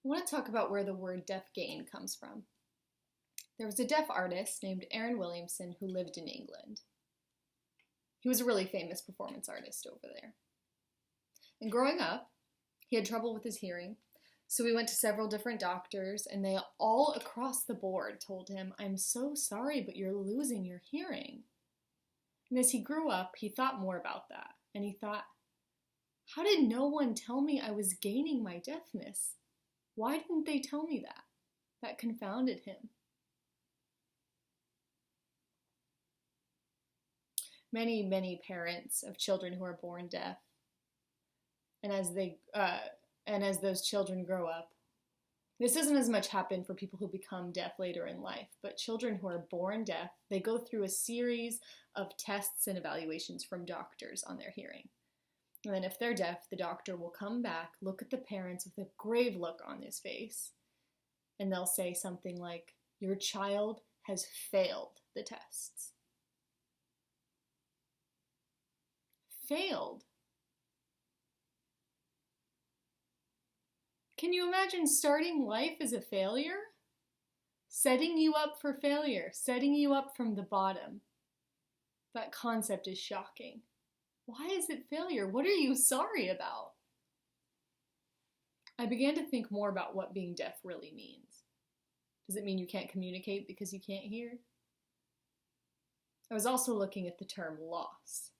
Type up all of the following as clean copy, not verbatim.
I want to talk about where the word deaf gain comes from. There was a deaf artist named Aaron Williamson who lived in England. He was a really famous performance artist over there. And growing up, he had trouble with his hearing, so he went to several different doctors, and they all across the board told him, "I'm so sorry, but you're losing your hearing." And as he grew up, he thought more about that, and he thought, how did no one tell me I was gaining my deafness? Why didn't they tell me that? That confounded him. Many parents of children who are born deaf, and as those children grow up, this doesn't as much happen for people who become deaf later in life, but children who are born deaf, they go through a series of tests and evaluations from doctors on their hearing. And then if they're deaf, the doctor will come back, look at the parents with a grave look on his face, and they'll say something like, "Your child has failed the tests." Failed. Can you imagine starting life as a failure? Setting you up for failure, setting you up from the bottom. That concept is shocking. Why is it failure? What are you sorry about? I began to think more about what being deaf really means. Does it mean you can't communicate because you can't hear? I was also looking at the term loss.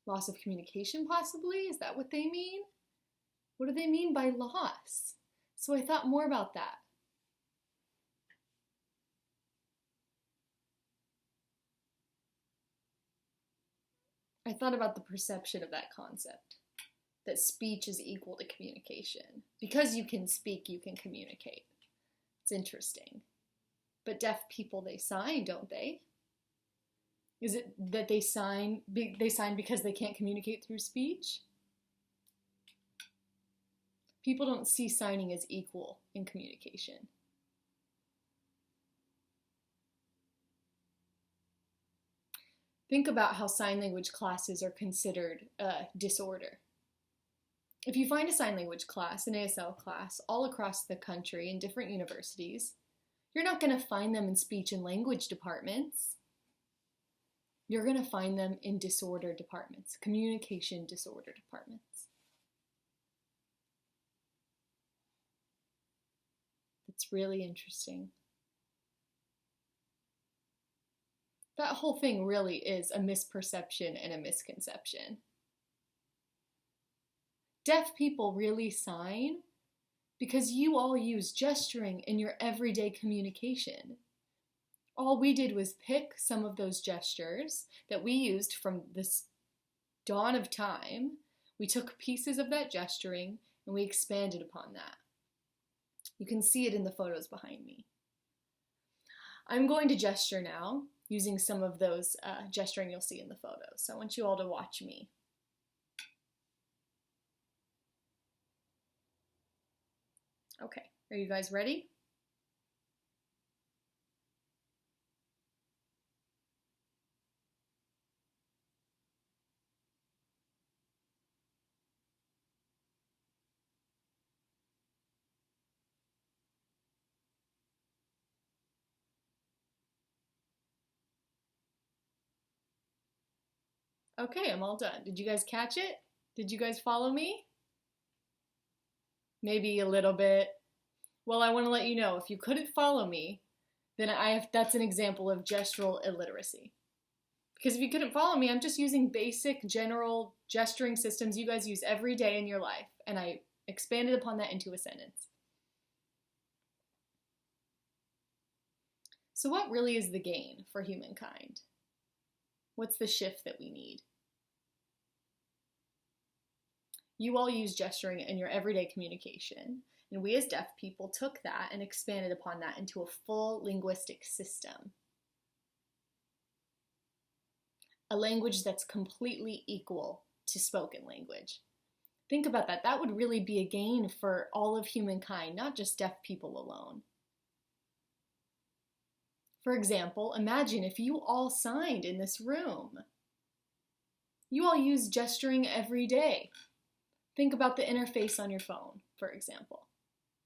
Loss of communication, possibly? Is that what they mean? What do they mean by loss? So I thought more about that. I thought about the perception of that concept, that speech is equal to communication. Because you can speak, you can communicate. It's interesting. But deaf people, they sign, don't they? Is it that they sign because they can't communicate through speech? People don't see signing as equal in communication. Think about how sign language classes are considered a disorder. If you find a sign language class, an ASL class, all across the country in different universities, you're not going to find them in speech and language departments. You're going to find them in disorder departments, communication disorder departments. It's really interesting. That whole thing really is a misperception and a misconception. Deaf people really sign because you all use gesturing in your everyday communication. All we did was pick some of those gestures that we used from this dawn of time. We took pieces of that gesturing and we expanded upon that. You can see it in the photos behind me. I'm going to gesture now using some of those gesturing you'll see in the photos. So I want you all to watch me. Okay, are you guys ready? Okay, I'm all done. Did you guys catch it? Did you guys follow me? Maybe a little bit. Well, I want to let you know, if you couldn't follow me, then that's an example of gestural illiteracy. Because if you couldn't follow me, I'm just using basic general gesturing systems you guys use every day in your life, and I expanded upon that into a sentence. So what really is the gain for humankind? What's the shift that we need? You all use gesturing in your everyday communication, and we as deaf people took that and expanded upon that into a full linguistic system. A language that's completely equal to spoken language. Think about that. That would really be a gain for all of humankind, not just deaf people alone. For example, imagine if you all signed in this room. You all use gesturing every day. Think about the interface on your phone, for example.